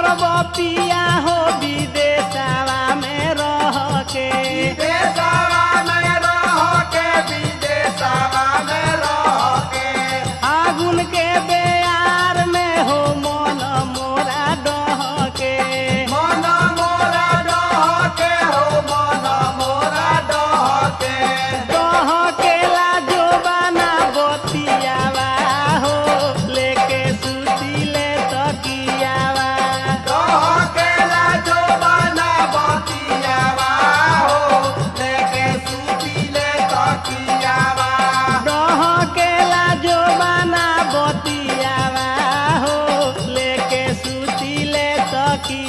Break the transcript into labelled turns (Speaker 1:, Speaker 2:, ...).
Speaker 1: करबो पिया हो विदेशवा में रह के
Speaker 2: विदेशवा में रह के विदेशवा में रह के
Speaker 1: आगुन के बेयार में हो मन मोरा डह के
Speaker 2: मन मोरा डह के हो मन मोरा डह के
Speaker 1: लाजो बना बतियावा हो लेके सुतीले तकियावा
Speaker 2: डह के लाजो बना बतियावा हो लेके सुतीले तकियावा
Speaker 1: डह के लाजो बना बतियावा हो लेके सुतीले तकियावा।